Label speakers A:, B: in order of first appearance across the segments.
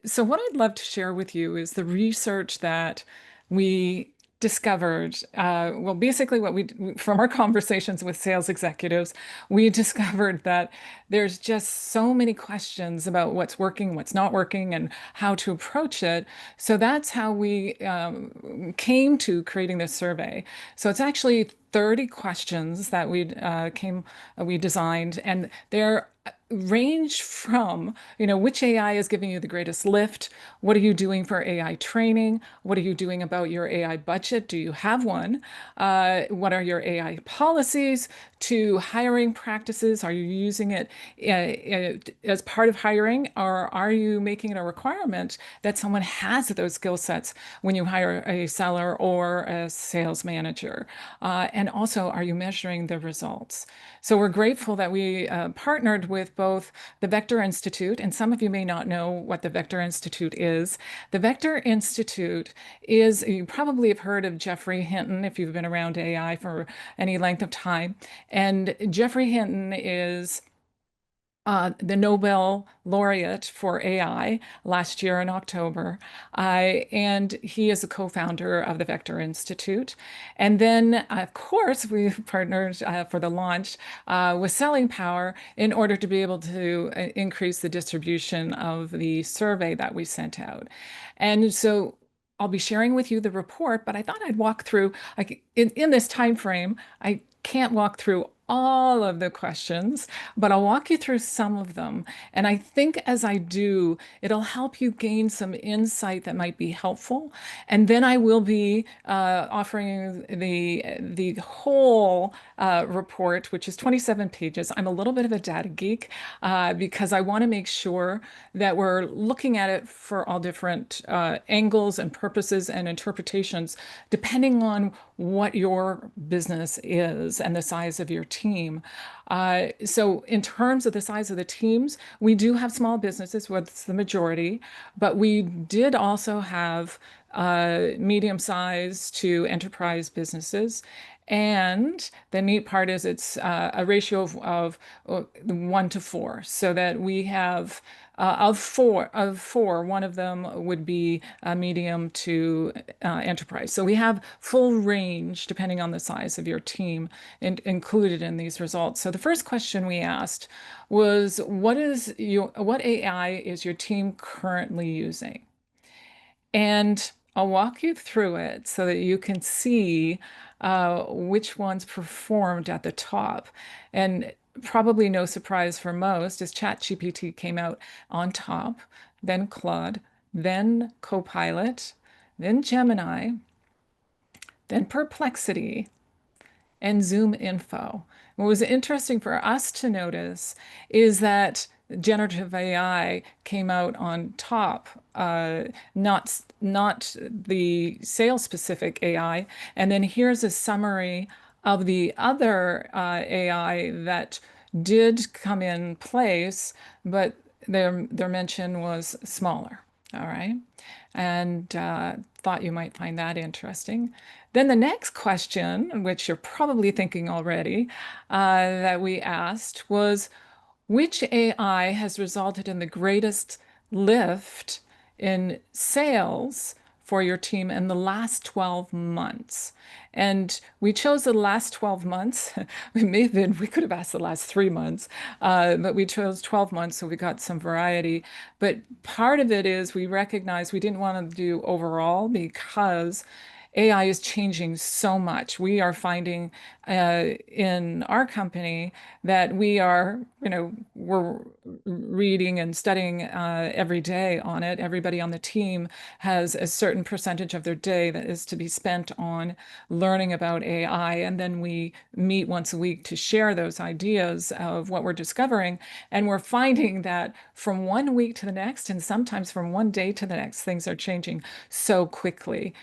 A: So what I'd love to share with you is the research that we discovered. Well, basically, from our conversations with sales executives, we discovered that there's just so many questions about what's working, what's not working, and how to approach it. So that's how we came to creating this survey. So it's actually 30 questions that we designed, and they're range from, which AI is giving you the greatest lift? What are you doing for AI training? What are you doing about your AI budget? Do you have one? What are your AI policies? To hiring practices? Are you using it as part of hiring, or are you making it a requirement that someone has those skill sets when you hire a seller or a sales manager? And also, are you measuring the results? So we're grateful that we partnered with both the Vector Institute, and some of you may not know what the Vector Institute is. The Vector Institute is, you probably have heard of Jeffrey Hinton if you've been around AI for any length of time. And Jeffrey Hinton is the Nobel laureate for AI last year in October. And he is a co-founder of the Vector Institute. And then, of course, we partnered for the launch with Selling Power in order to be able to increase the distribution of the survey that we sent out. And so I'll be sharing with you the report, but I thought I'd walk through, like in this time frame, I can't walk through all of the questions, but I'll walk you through some of them. And I think as I do, it'll help you gain some insight that might be helpful. And then I will be offering the whole report, which is 27 pages. I'm a little bit of a data geek because I want to make sure that we're looking at it for all different angles and purposes and interpretations, depending on what your business is and the size of your team. So in terms of the size of the teams, we do have small businesses, what's the majority, but we did also have medium-sized to enterprise businesses. And the neat part is it's a ratio of 1 to 4, so that we have of four, one of them would be medium to enterprise. So we have full range depending on the size of your team included in these results. So the first question we asked was, what AI is your team currently using? And I'll walk you through it so that you can see which ones performed at the top. And probably no surprise for most is ChatGPT came out on top, then Claude, then Copilot, then Gemini, then Perplexity, and Zoom Info. What was interesting for us to notice is that generative AI came out on top, not the sales specific AI. And then here's a summary of the other AI that did come in place, but their mention was smaller. All right. And thought you might find that interesting. Then the next question, which you're probably thinking already, that we asked was, which AI has resulted in the greatest lift in sales for your team in the last 12 months? And we chose the last 12 months. We could have asked the last 3 months, but we chose 12 months, so we got some variety. But part of it is we recognize we didn't want to do overall because AI is changing so much. We are finding in our company that we're reading and studying every day on it. Everybody on the team has a certain percentage of their day that is to be spent on learning about AI. And then we meet once a week to share those ideas of what we're discovering. And we're finding that from one week to the next, and sometimes from one day to the next, things are changing so quickly.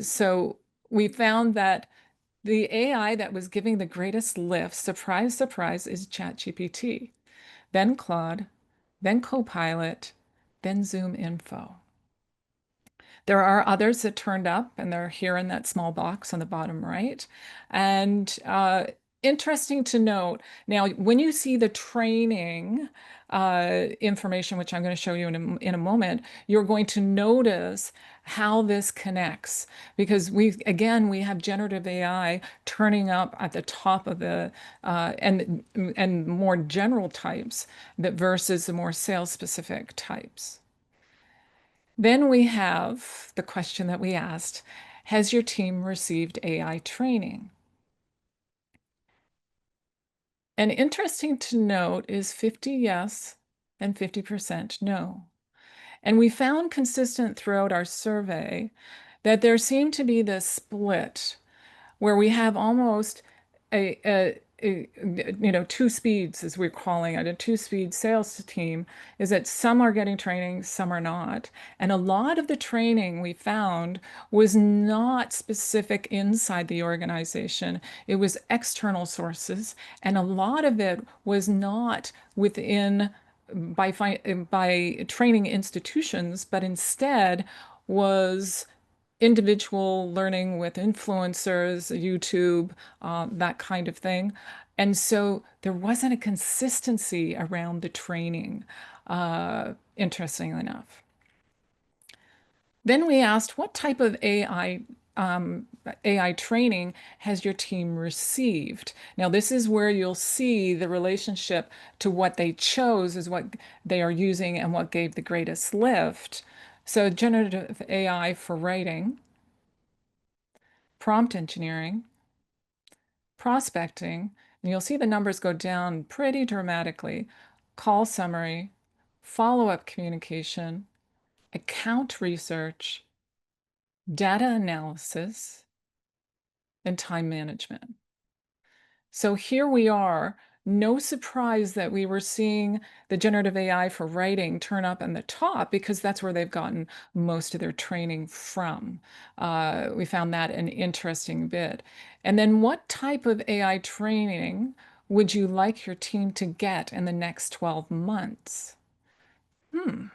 A: So we found that the AI that was giving the greatest lift, surprise, surprise, is ChatGPT, then Claude, then Copilot, then Zoom Info. There are others that turned up, and they're here in that small box on the bottom right. And interesting to note. Now, when you see the training information, which I'm going to show you in a moment, you're going to notice how this connects because again, we have generative AI turning up at the top of the and more general types that versus the more sales specific types. Then we have the question that we asked, has your team received AI training? And interesting to note is 50 yes and 50% no. And we found consistent throughout our survey that there seemed to be this split where we have almost two speeds, as we're calling it, a two-speed sales team, is that some are getting training, some are not. And a lot of the training we found was not specific inside the organization. It was external sources, and a lot of it was not within by training institutions, but instead was individual learning with influencers, YouTube, that kind of thing. And so there wasn't a consistency around the training, interestingly enough. Then we asked, what type of AI training has your team received? Now, this is where you'll see the relationship to what they chose is what they are using and what gave the greatest lift. So generative AI for writing, prompt engineering, prospecting, and you'll see the numbers go down pretty dramatically. Call summary, follow-up communication, account research, data analysis, and time management. So here we are. No surprise that we were seeing the generative AI for writing turn up in the top because that's where they've gotten most of their training from. We found that an interesting bit. And then what type of AI training would you like your team to get in the next 12 months? I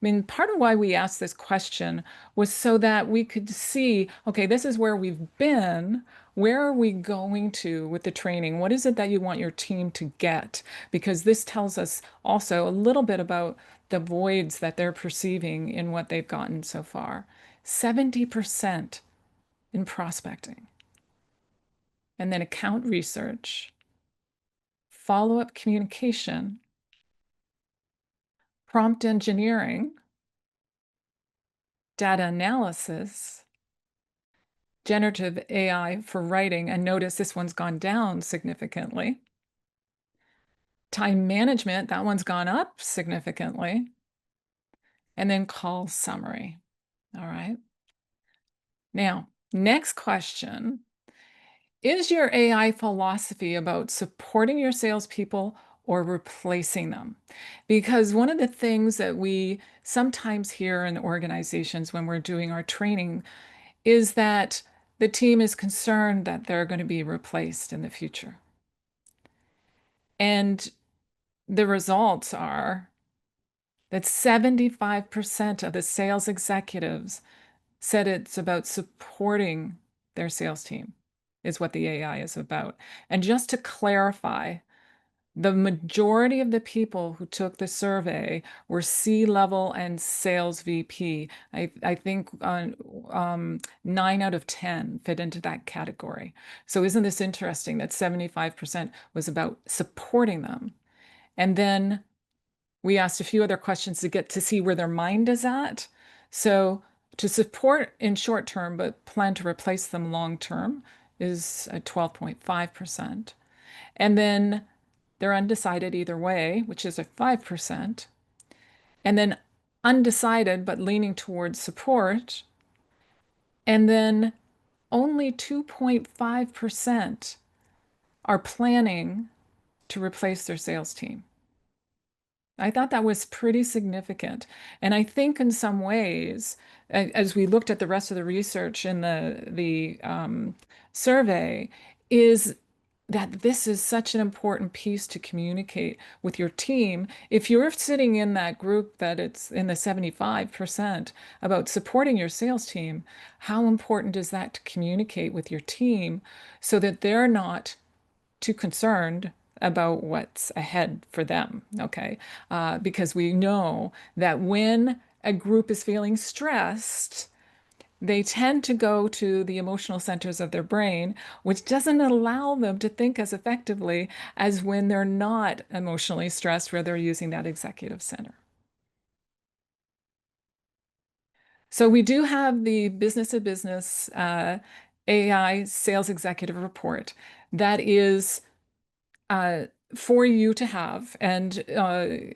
A: mean, part of why we asked this question was so that we could see, okay, this is where we've been. Where are we going to with the training? What is it that you want your team to get? Because this tells us also a little bit about the voids that they're perceiving in what they've gotten so far. 70% in prospecting, and then account research, follow-up communication, prompt engineering, data analysis, generative AI for writing, and notice this one's gone down significantly. Time management, that one's gone up significantly. And then call summary. All right. Now, next question. Is your AI philosophy about supporting your salespeople or replacing them? Because one of the things that we sometimes hear in organizations when we're doing our training is that the team is concerned that they're going to be replaced in the future. And the results are that 75% of the sales executives said it's about supporting their sales team, is what the AI is about. And just to clarify, the majority of the people who took the survey were C-level and sales VP. I think 9 out of 10 fit into that category. So isn't this interesting that 75% was about supporting them? And then we asked a few other questions to get to see where their mind is at. So to support in short term, but plan to replace them long term is at 12.5%. And then they're undecided either way, which is at 5%. And then undecided, but leaning towards support. And then only 2.5% are planning to replace their sales team. I thought that was pretty significant. And I think in some ways, as we looked at the rest of the research in the survey, is that this is such an important piece to communicate with your team. If you're sitting in that group that it's in the 75% about supporting your sales team, how important is that to communicate with your team so that they're not too concerned about what's ahead for them, okay? Because we know that when a group is feeling stressed, they tend to go to the emotional centers of their brain, which doesn't allow them to think as effectively as when they're not emotionally stressed, where they're using that executive center. So we do have the business to business AI sales executive report that is uh, for you to have. And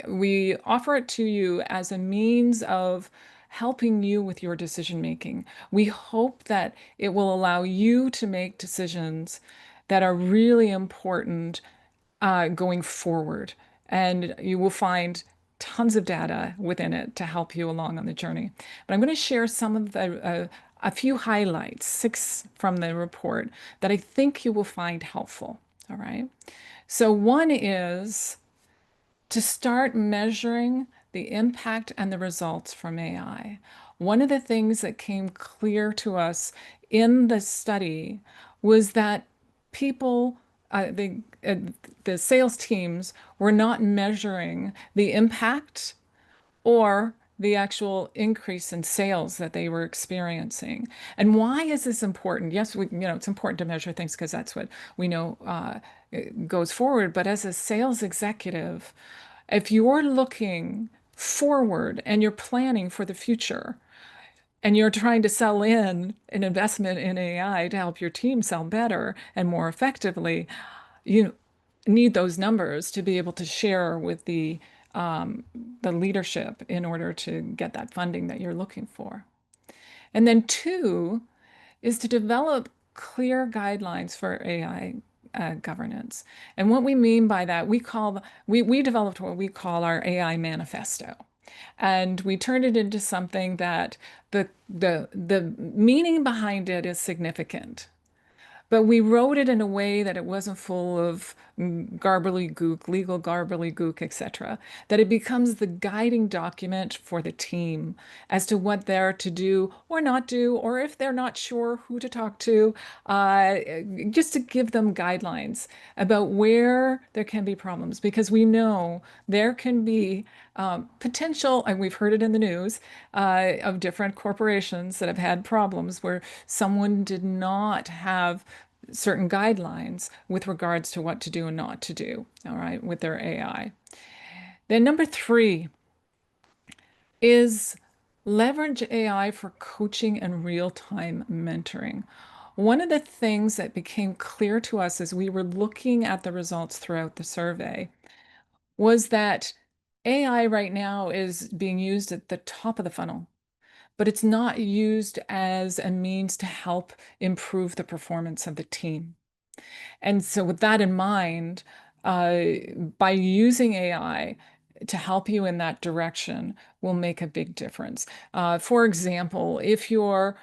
A: we offer it to you as a means of helping you with your decision making. We hope that it will allow you to make decisions that are really important going forward. And you will find tons of data within it to help you along on the journey. But I'm going to share some of a few highlights, six from the report, that I think you will find helpful. All right. So, one is to start measuring the impact and the results from AI. One of the things that came clear to us in the study was that people, the sales teams, were not measuring the impact or the actual increase in sales that they were experiencing. And why is this important? Yes, it's important to measure things because that's what we know goes forward. But as a sales executive, if you're looking forward and you're planning for the future and you're trying to sell in an investment in AI to help your team sell better and more effectively, you need those numbers to be able to share with um, the leadership in order to get that funding that you're looking for. And then two is to develop clear guidelines for AI governance. And what we mean by that, we developed what we call our AI manifesto. And we turned it into something that the meaning behind it is significant. But we wrote it in a way that it wasn't full of garbly-gook, legal garbly-gook, etc. That it becomes the guiding document for the team as to what they're to do or not do, or if they're not sure who to talk to, uh, just to give them guidelines about where there can be problems. Because we know there can be potential, and we've heard it in the news, of different corporations that have had problems where someone did not have certain guidelines with regards to what to do and not to do, all right, with their AI. Then number three is leverage AI for coaching and real-time mentoring. One of the things that became clear to us as we were looking at the results throughout the survey was that AI right now is being used at the top of the funnel, but it's not used as a means to help improve the performance of the team. And so, with that in mind, uh, by using AI to help you in that direction will make a big difference. For example, if you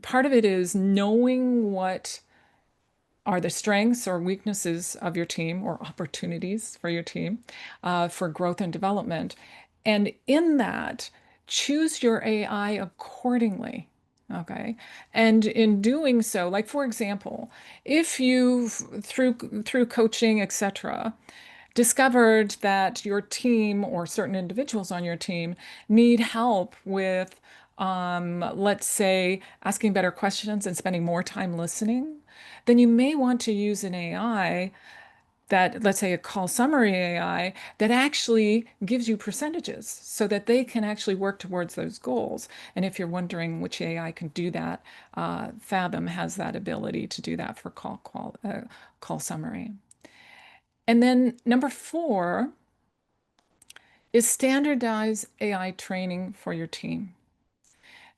A: part of it is knowing what are the strengths or weaknesses of your team or opportunities for your team for growth and development. And in that, choose your AI accordingly. Okay. And in doing so, like for example, if you through coaching, etc., discovered that your team or certain individuals on your team need help with, let's say, asking better questions and spending more time listening, then you may want to use an AI that, let's say, a call summary AI that actually gives you percentages so that they can actually work towards those goals. And if you're wondering which AI can do that, Fathom has that ability to do that for call summary. And then number four is standardize AI training for your team.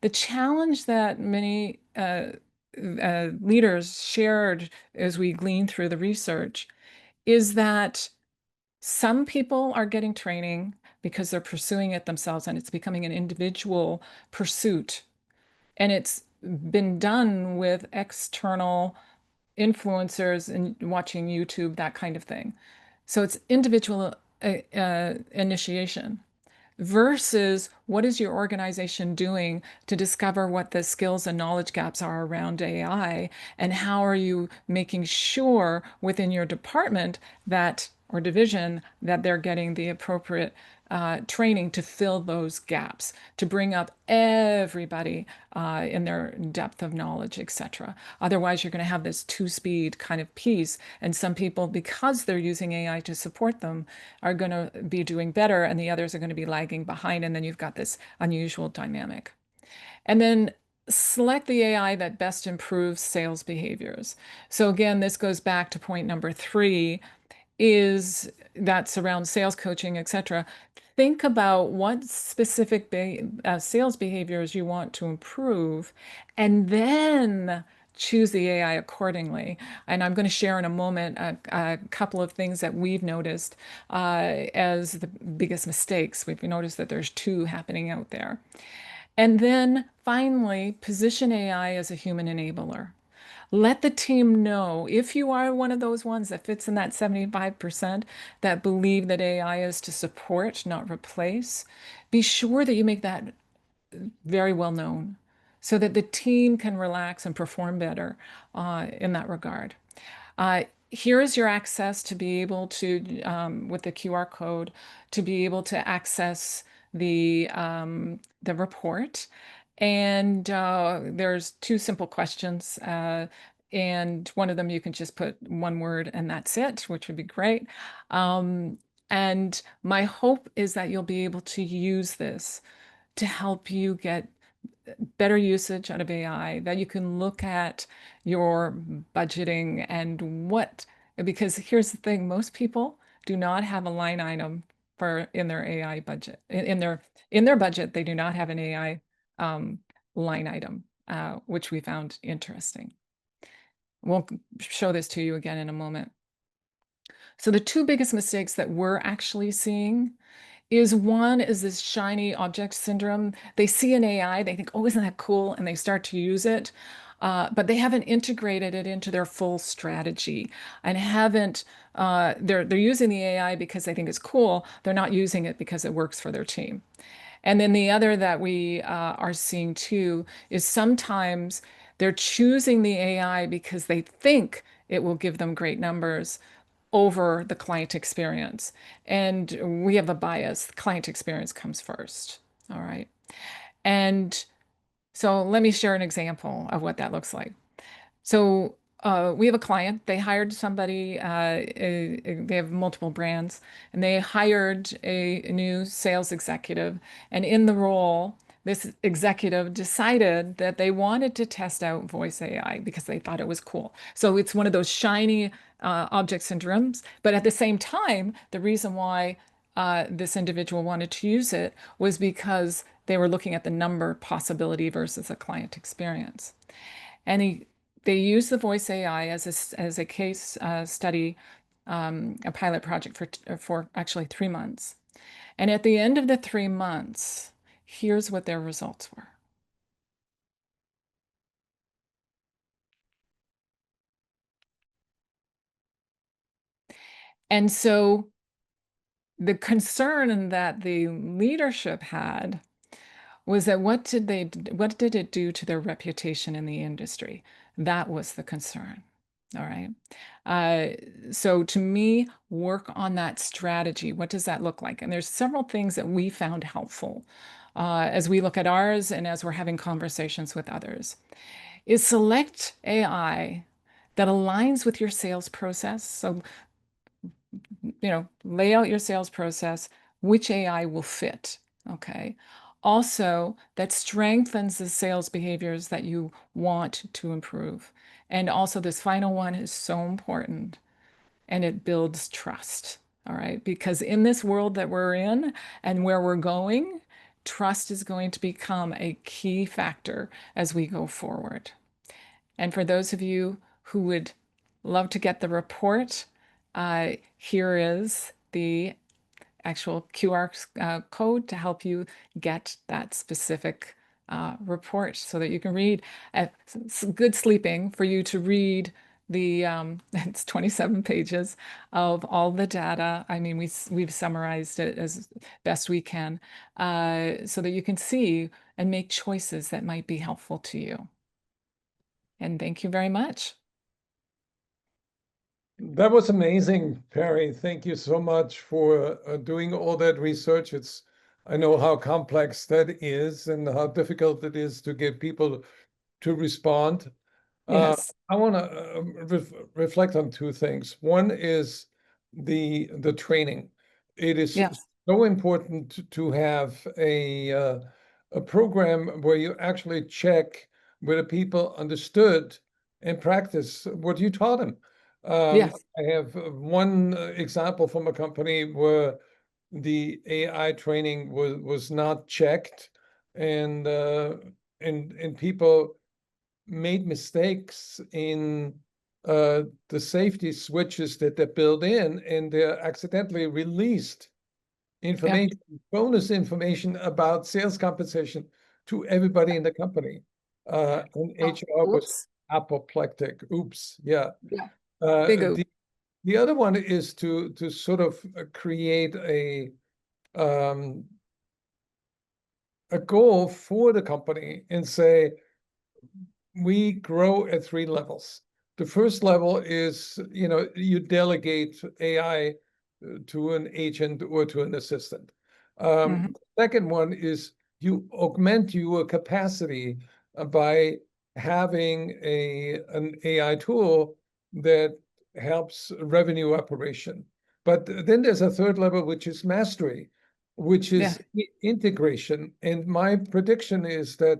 A: The challenge that many leaders shared as we gleaned through the research is that some people are getting training because they're pursuing it themselves and it's becoming an individual pursuit. And it's been done with external influencers and watching YouTube, that kind of thing. So it's individual initiation. versus what is your organization doing to discover what the skills and knowledge gaps are around AI, and how are you making sure within your department that or division that they're getting the appropriate training to fill those gaps, to bring up everybody in their depth of knowledge, etc. Otherwise, you're going to have this two-speed kind of piece, and some people, because they're using AI to support them, are going to be doing better, and the others are going to be lagging behind, and then you've got this unusual dynamic. And then select the AI that best improves sales behaviors. So again, this goes back to point number three, is that's around sales coaching, etc. Think about what specific sales behaviors you want to improve, and then choose the AI accordingly. And I'm going to share in a moment a couple of things that we've noticed as the biggest mistakes. We've noticed that there's two happening out there. And then finally, position AI as a human enabler. Let the team know if you are one of those ones that fits in that 75% that believe that AI is to support, not replace. Be sure that you make that very well known so that the team can relax and perform better in that regard. Here is your access to be able to, with the QR code, to be able to access the report. And there's two simple questions. And one of them you can just put one word and that's it, which would be great. Um, and my hope is that you'll be able to use this to help you get better usage out of AI, that you can look at your budgeting and what, because here's the thing, most people do not have a line item for in their AI budget. In their budget, they do not have an AI line item, which we found interesting. We'll show this to you again in a moment. So the two biggest mistakes that we're actually seeing is one is this shiny object syndrome. They see an AI, they think, oh, isn't that cool? And they start to use it. But they haven't integrated it into their full strategy and haven't, they're using the AI because they think it's cool. They're not using it because it works for their team. And then the other that we are seeing too is sometimes they're choosing the AI because they think it will give them great numbers over the client experience. And we have a bias. The client experience comes first. All right. And so let me share an example of what that looks like. So we have a client. They hired somebody. They have multiple brands, and they hired a new sales executive. And in the role, this executive decided that they wanted to test out voice AI because they thought it was cool. So it's one of those shiny object syndromes. But at the same time, the reason why this individual wanted to use it was because they were looking at the number possibility versus a client experience. And they use the voice AI as a case study, a pilot project for actually 3 months. And at the end of the 3 months, here's what their results were. And so the concern that the leadership had was that what did it do to their reputation in the industry? That was the concern. All right. Uh, so to me, work on that strategy. What does that look like? And there's several things that we found helpful as we look at ours and as we're having conversations with others. Is select AI that aligns with your sales process. So lay out your sales process, which AI will fit. Okay. Also, that strengthens the sales behaviors that you want to improve. And also, this final one is so important, and it builds trust. All right. Because in this world that we're in and where we're going, trust is going to become a key factor as we go forward. And for those of you who would love to get the report, here is the actual QR code to help you get that specific report so that you can read. It's good sleeping for you to read it's 27 pages of all the data. I mean, we've summarized it as best we can, so that you can see and make choices that might be helpful to you. And thank you very much.
B: That was amazing, Perry. Thank you so much for doing all that research. I know how complex that is and how difficult it is to get people to respond.
A: Yes.
B: I want to reflect on two things. One is the training. It is
A: Yes.
B: so important to have a program where you actually check whether people understood and practice what you taught them.
A: Yes.
B: I have one example from a company where the AI training was not checked, and people made mistakes in the safety switches that they built in, and they accidentally released
A: Yeah.
B: information, bonus information about sales compensation to everybody in the company. And
A: Oh,
B: HR was
A: whoops.
B: apoplectic. Oops. Yeah.
A: Yeah. Big
B: Uh,
A: O.
B: the, the other one is to sort of create um, a goal for the company and say, we grow at three levels. The first level is, you delegate AI to an agent or to an assistant.
A: Hmm.
B: The second one is you augment your capacity by having an AI tool that helps revenue operation. But then there's a third level, which is mastery, which
A: Yeah.
B: is integration. And my prediction is that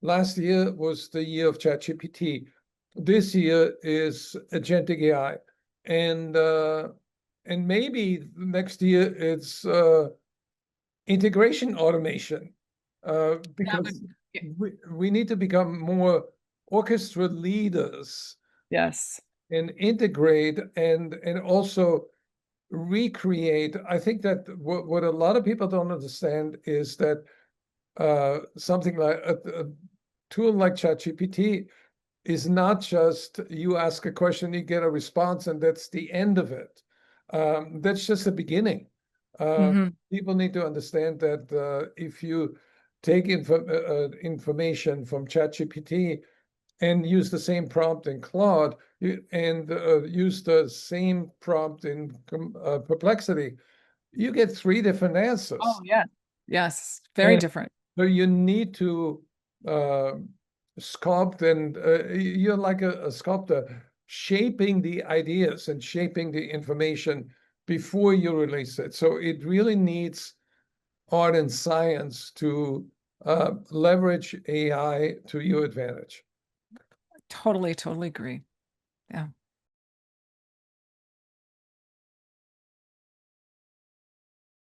B: last year was the year of ChatGPT. This year is agentic AI, and maybe next year it's integration automation,
A: That
B: because
A: would, y-
B: we need to become more orchestra leaders
A: yes.
B: and integrate and also recreate. I think that what a lot of people don't understand is that something like a tool like ChatGPT is not just you ask a question, you get a response, and that's the end of it. That's just the beginning. Uh,
A: Hmm.
B: People need to understand that if you take information from ChatGPT and use the same prompt in Claude and use the same prompt in Perplexity, you get three different
A: Oh,
B: answers.
A: yeah. Yes. Very
B: And
A: different.
B: so you need to uh, sculpt, and you're like a sculptor, shaping the ideas and shaping the information before you release it. So it really needs art and science to leverage AI to your advantage.
A: Totally, totally agree. Yeah.